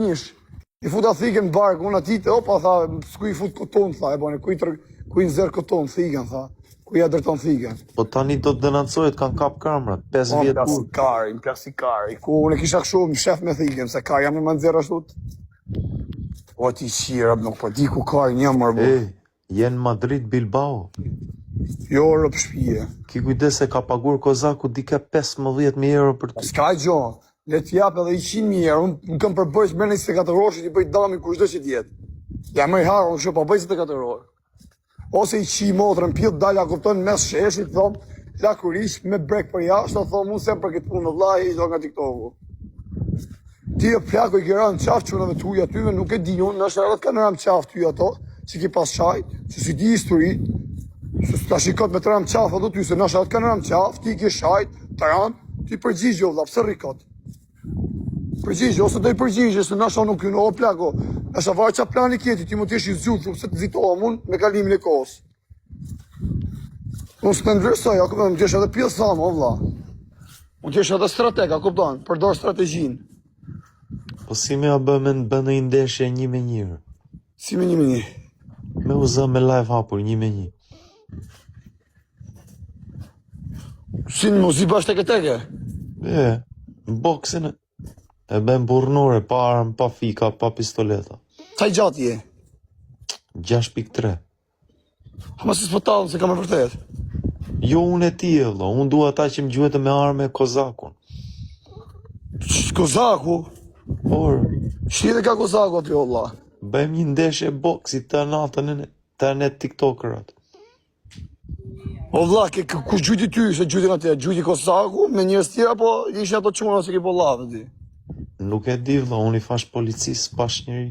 Nish. I futa thikën në barkë, unë ati të opa, tha, s'ku i fut koton, tha, e bane, ku i nëzër koton, thikën, tha, ku i adërton thikën. Po tani do të denoncohet, kanë kap kamrat, 5 vjet burg. Më plasi kari, ku unë e kisha këshu më shef me thikën, se kari jam në më nëzër ashtut. O ti qira, nuk po di ku kari një mërë, bu. Jenë Madrid, Bilbao. Jo, rëp shpije. Ki kujdes se ka pagur Kozaku dike 15.000 euro për ty. S'ka gjo. Le t'jap edhe 100.000 euro, unë kam përbëjsh me në 24 orë që t'i bëj dami kushdo që t'jetë. Ja më i harë, unë shumë përbëjsh 24 orë. Ose i qi motrën pjët, dalja kupton mes sheshit, thom, la kurish me brek për jashtë, thom, unë sem për këtë punë, vlaj, i do nga TikToku. Ti e plako i kera në qafë qënëve t'uja tyve, nuk e di unë, nështë edhe t'ka në ram qafë t'uja ato, që ki pas shajt, që si di histori, që ta shikot me të ram qafë ato ty, se nështë edhe t'ka në ram qafë, ti ki shajt, të ram, ti përgjigjo, vla, pëse rikot. Përgjigje, ose do i përgjigje, se nasha nuk ju në o plako. Nasha varë qa plani kjeti, ti mu t'jesh i zjutë, se të zitoha mund me kalimin e kohës. Unë së të ndryrsoj, a kuptan, më t'jesh edhe pjesë thamë, o vla. Unë t'jesh edhe strateg, a kuptan, përdor strategjin. Po si me a bëme në bënë i ndeshje 1-1? Si me 1-1? Me u zë me live hapur 1-1. Si në muzi bashkë teke? Në boksin e ben burnore, pa armë, pa fika, pa pistoleta. Sa i gjatë je? 6.3. Ma si s'pëtallë, se kam e vërtet. Jo, unë e ti e vla, unë dua ta që më gjuhet me arme Kozakun. Kozaku? Por, Shire ka Kozaku aty o vla? bëjmë një ndeshje boksi të natën të ne TikTokerat. O vla, ku gjyti ty, se gjytin atë, gjyti Kozaku, me njërës tjera, po ishe ato quna se ki po lave ti. Nuk e di vla, unë i fash policisë pash njëri.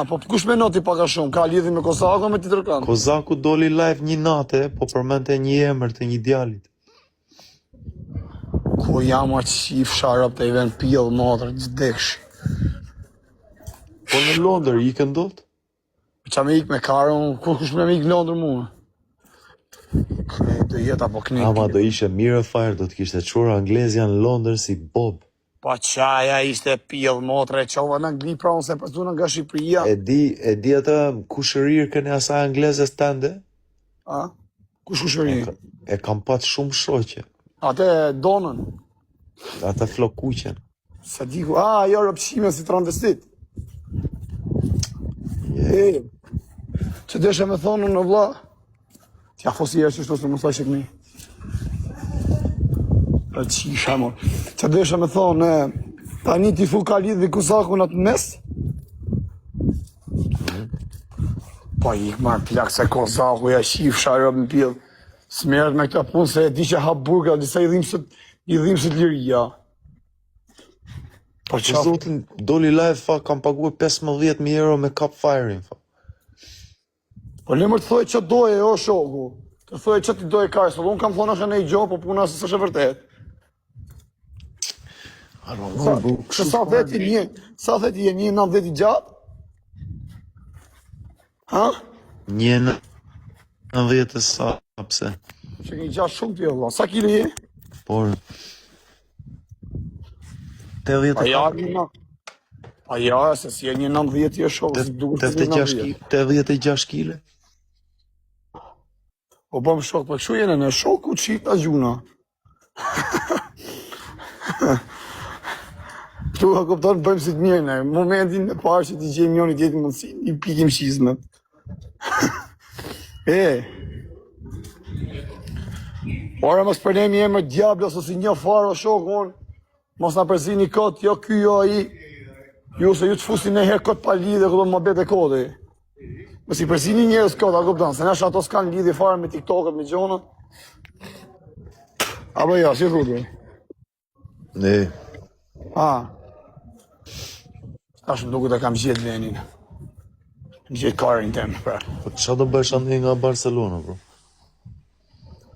Po kush me noti paka shumë, ka lidhi me Kozaku me tjetër kanë? Kozaku doli live një nate, po përmente një emër të një djalit. Ku jam a qif sharap të i ven pjellë matër, gjithdeksh. Po në Londër, i këndot? Qa me ik me karën, kush me ik në Londër mua? Do jetë apo knik. Ama do ishe mire fire, do t'kishte qurë Anglezja në Londër si Bob. Pa qaja ishte pjellë motre, qova në Angli pra unë se përzuna nga Shqipëria. E di atë kushërirë këne asaj Anglezës tënde? Kush kushërirë? E kam pat shumë shoqe. Ate donën? Ate flokuqen. Sa diku, jo rëpshime si transvestit. Që deshe me thonë në vla? Tja fosi e që shto se më thaj shekni. Qisha mor. Që deshe me thonë, tani ti fu ka lidhë dhe Kozaku në atë mes? Po ik marë plak se Kozaku ja qif sharëp në pjellë. Smerët me këta punë se e di që hap burga, disa i dhimësit liria. Po zotin, doli live fa, kam paguar 15.000 euro me cap firing fa. Po lemër të thoi që doje, o shoku. Të thoi që ti doje karë, unë kam thonë është në i gjo, po puna se së shë vërtet. Sa theti je 1.90 i gjatë? Ha? 1.90 e sa, pse? Që një gjatë shumë t'je, vla. Sa kilo je? Por... 84. Ja, se si e 1.90 je shokë, si duke të 86 kile. O bëm shokë, për këshu jene në shokë ku qita gjuna. Tu a kupton bëjmë si të mjene, momentin e parë që t'i gjem njoni tjetë mundësi, i pikim shizmet. Ora mos përnemi e më djablo, së si një farë o shokë, unë, mos në përzini këtë, jo ky, jo aji, ju se ju të fusin e herë këtë pa lidhe, këtë më bete kodë. Mos i përzini njerës këtë, a kupton, se nështë ato s'kanë lidhe farë me TikTokët, me gjonët. Apo ja, si thudë? Ne. Ashtë më duke të kam gjetë venin. Gjetë karin temë, pra. Po qa do bësh andi nga Barcelona, bro?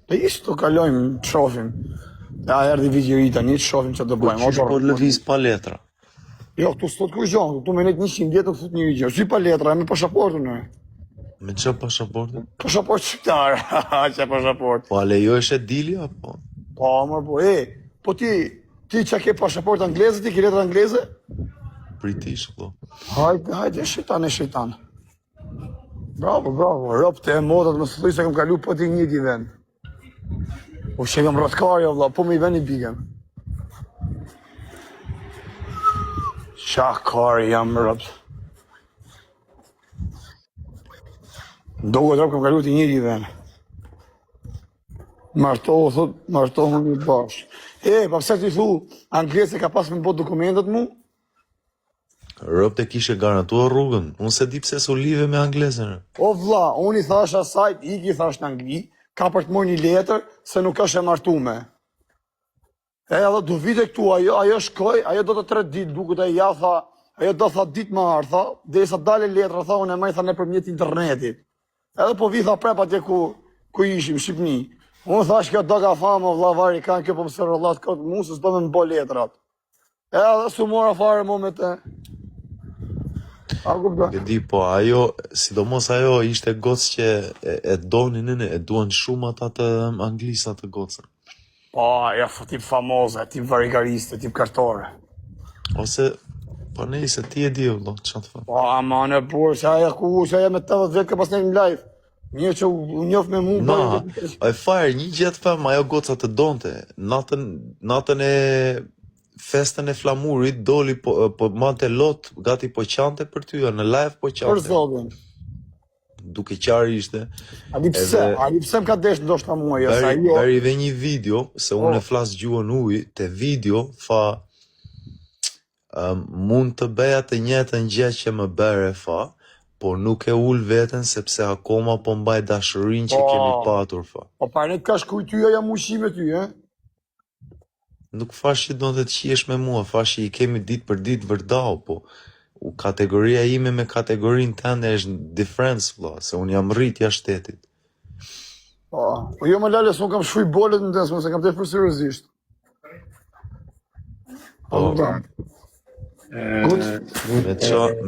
Dhe ishtë të kalojmë, të shofim. Dhe a erdi vigjërita, një të shofim që të bëjmë. Po qështë po lëviz pa letra? Jo, këtu s'tot kush gjonë, këtu me net 100 vjetë të fut një vigjërë. Si pa letra, me pashaportu në. Me që pashaportu? Pashaport shqiptar, që pashaport. Po a lejo eshe dilja, po? Po, mërë, po ti që ke pashaport angleze, ti ke letra angleze? british, vëlla. Hajde, shejtan. Bravo, ropte e modat më thuj se kam kalu po ti njëti vend. Po që kam rotkarja, vëlla, po me i ven i bigem. Shakari jam ropt. Dogo drap kam kalu ti njëti vend. Martohu një bashkë. Pa pse ti thu, anglese ka pas me bot dokumentet mu? Ropte kishe garantuar rrugën. Unë se di pse s'u live me anglezën. O vlla, unë i thash asaj, iki thash në Angli, ka për të marrë një letër se nuk është e martume. Edhe du vite këtu, ajo shkoj, ajo do të 3 ditë, duket e ja tha, ajo do tha ditë më arë, tha, dhe sa dale letra, tha, unë e maj tha nëpërmjet internetit. Edhe po vi tha prep atje ku ishim, Shqipni. Unë thash kjo do ka fama, vlla vari kanë kjo po mëse rrollat këtë mu, se s'do me më bo letrat. Edhe su mora fare mu me te. E di, po ajo, sidomos ajo ishte gocë që e donin, e duan shumë ata të anglisat të gocën. Po, ja, tip famoze, tip varigariste, tip kartore. Ose, po nejse, ti e di, vëlla, ç'a të fa. Po, aman e burë, që aja me 80 vjetë ka pas nejnë live. Një që u njof me mu, Na, e fare, një gjetë fam, ajo goca të donte, natën e festën e flamurit, doli po mante lot, gati po qante për ty, në live po qante. Për zotin. Duke qarë ishte. A di pse m'ka desh ndoshta mua, jo, sa jo. Beri dhe një video, se unë e flas gjuhën uj, te video, fa, mund të beja të njëjtën gjë që më bëre, fa, po nuk e ul veten sepse akoma po mbaj dashurinë që kemi patur, fa. Po parë ka shkuj ty, ja mu shi me ty, Nuk fash që do të qihesh me mua, fash që i kemi ditë për ditë vërdau, po kategoria ime me kategorinë tënde është difference, vëlla, se unë jam rrit jashtë shtetit. Po jo më lale, se unë kam shfuj bolet në desme, se kam të për seriozisht.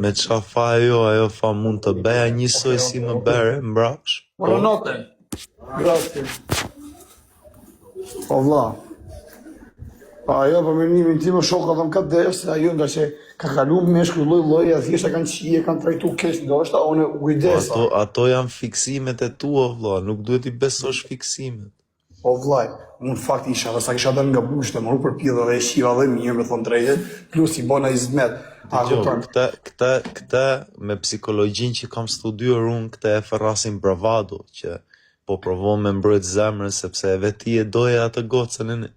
Me qa fa ajo fa mund të beja njësoj si më bere, mbrapsh. Buonanotte. Grazie. Po vlla. Ajo për mendimin tim shoka dhëm ka desh, se ajo nga që ka kalu me shkuj lloj, thjesht kanë qije, kanë trajtu keq ndoshta, unë kujdesa. Ato janë fiksimet e tua, vlla, nuk duhet i besosh fiksimet. Po vllaj, unë fakt isha, dhe sa kisha dënë nga bushte, më nuk përpjellë dhe e shiva dhe mirë, me thonë drejtë, plus i bona izmet. Këta me psikologjinë që kam studiuar unë, këta e ferrasin bravado, që po provon me mbrojt zemrën, sepse e veti e doja atë gocën e.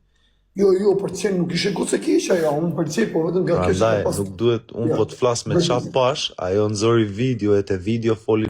Jo, për të qenë nuk ishe gocë e keqa, ja, unë për të qenë, po vetëm nga keqa. Prandaj, nuk duhet, unë po të flas me qatë pash, ajo nëzori video e te video foli